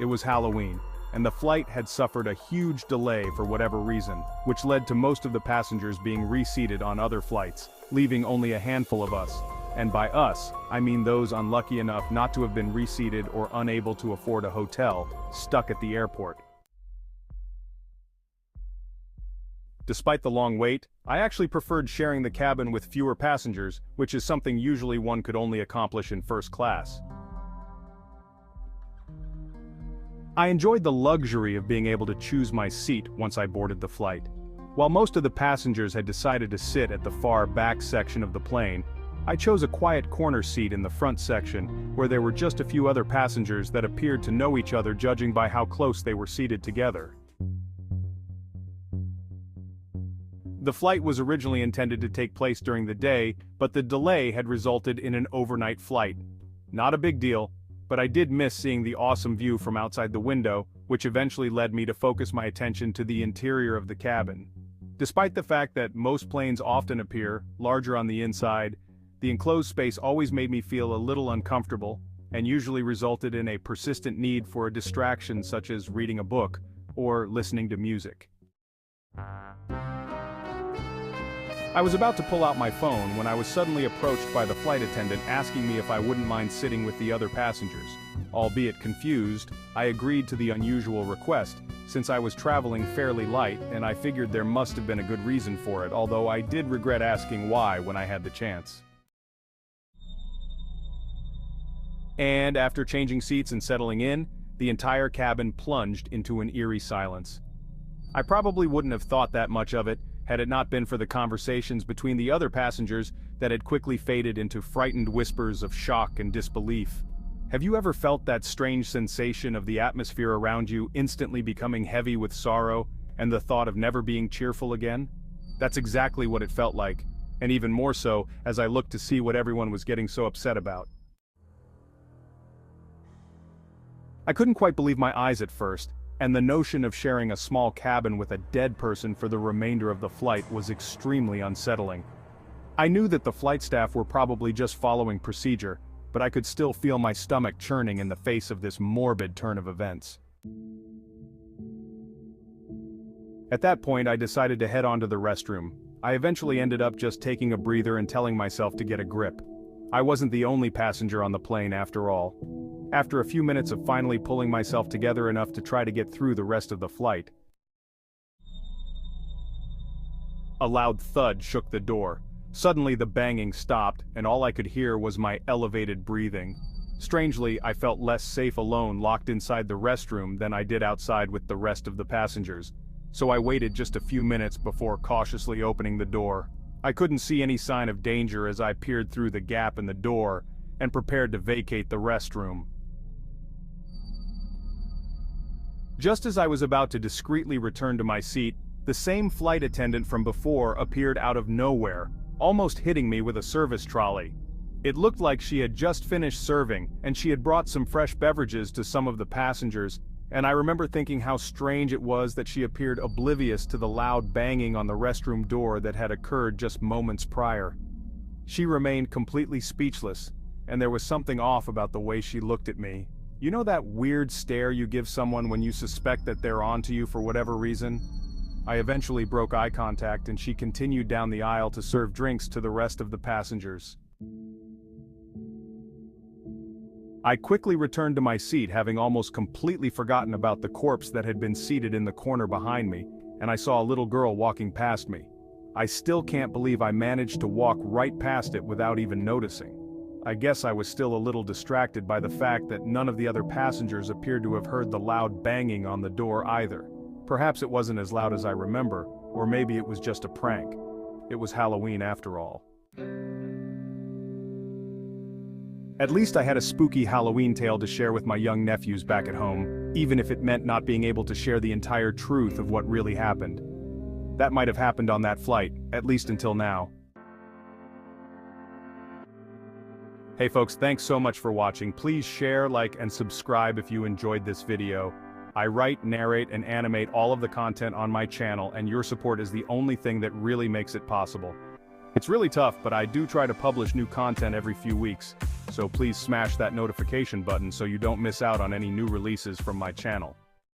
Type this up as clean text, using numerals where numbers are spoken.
It was Halloween, and the flight had suffered a huge delay for whatever reason, which led to most of the passengers being reseated on other flights, leaving only a handful of us. And by us, I mean those unlucky enough not to have been reseated or unable to afford a hotel, stuck at the airport. Despite the long wait, I actually preferred sharing the cabin with fewer passengers, which is something usually one could only accomplish in first class. I enjoyed the luxury of being able to choose my seat once I boarded the flight. While most of the passengers had decided to sit at the far back section of the plane, I chose a quiet corner seat in the front section, where there were just a few other passengers that appeared to know each other judging by how close they were seated together. The flight was originally intended to take place during the day, but the delay had resulted in an overnight flight. Not a big deal, but I did miss seeing the awesome view from outside the window, which eventually led me to focus my attention to the interior of the cabin. Despite the fact that most planes often appear larger on the inside, the enclosed space always made me feel a little uncomfortable, and usually resulted in a persistent need for a distraction such as reading a book or listening to music. I was about to pull out my phone when I was suddenly approached by the flight attendant asking me if I wouldn't mind sitting with the other passengers. Albeit confused, I agreed to the unusual request, since I was traveling fairly light and I figured there must have been a good reason for it, although I did regret asking why when I had the chance. And after changing seats and settling in, the entire cabin plunged into an eerie silence. I probably wouldn't have thought that much of it, had it not been for the conversations between the other passengers that had quickly faded into frightened whispers of shock and disbelief. Have you ever felt that strange sensation of the atmosphere around you instantly becoming heavy with sorrow and the thought of never being cheerful again? That's exactly what it felt like, and even more so as I looked to see what everyone was getting so upset about. I couldn't quite believe my eyes at first, and the notion of sharing a small cabin with a dead person for the remainder of the flight was extremely unsettling. I knew that the flight staff were probably just following procedure, but I could still feel my stomach churning in the face of this morbid turn of events. At that point, I decided to head on to the restroom. I eventually ended up just taking a breather and telling myself to get a grip. I wasn't the only passenger on the plane after all. After a few minutes of finally pulling myself together enough to try to get through the rest of the flight, a loud thud shook the door. Suddenly the banging stopped, and all I could hear was my elevated breathing. Strangely, I felt less safe alone locked inside the restroom than I did outside with the rest of the passengers, so I waited just a few minutes before cautiously opening the door. I couldn't see any sign of danger as I peered through the gap in the door and prepared to vacate the restroom. Just as I was about to discreetly return to my seat, the same flight attendant from before appeared out of nowhere, almost hitting me with a service trolley. It looked like she had just finished serving, and she had brought some fresh beverages to some of the passengers, and I remember thinking how strange it was that she appeared oblivious to the loud banging on the restroom door that had occurred just moments prior. She remained completely speechless, and there was something off about the way she looked at me. You know that weird stare you give someone when you suspect that they're onto you for whatever reason? I eventually broke eye contact and she continued down the aisle to serve drinks to the rest of the passengers. I quickly returned to my seat, having almost completely forgotten about the corpse that had been seated in the corner behind me, and I saw a little girl walking past me. I still can't believe I managed to walk right past it without even noticing. I guess I was still a little distracted by the fact that none of the other passengers appeared to have heard the loud banging on the door either. Perhaps it wasn't as loud as I remember, or maybe it was just a prank. It was Halloween after all. At least I had a spooky Halloween tale to share with my young nephews back at home, even if it meant not being able to share the entire truth of what really happened. That might have happened on that flight, at least until now. Hey folks, thanks so much for watching. Please share, like, and subscribe if you enjoyed this video. I write, narrate, and animate all of the content on my channel, and your support is the only thing that really makes it possible. It's really tough, but I do try to publish new content every few weeks, so please smash that notification button so you don't miss out on any new releases from my channel.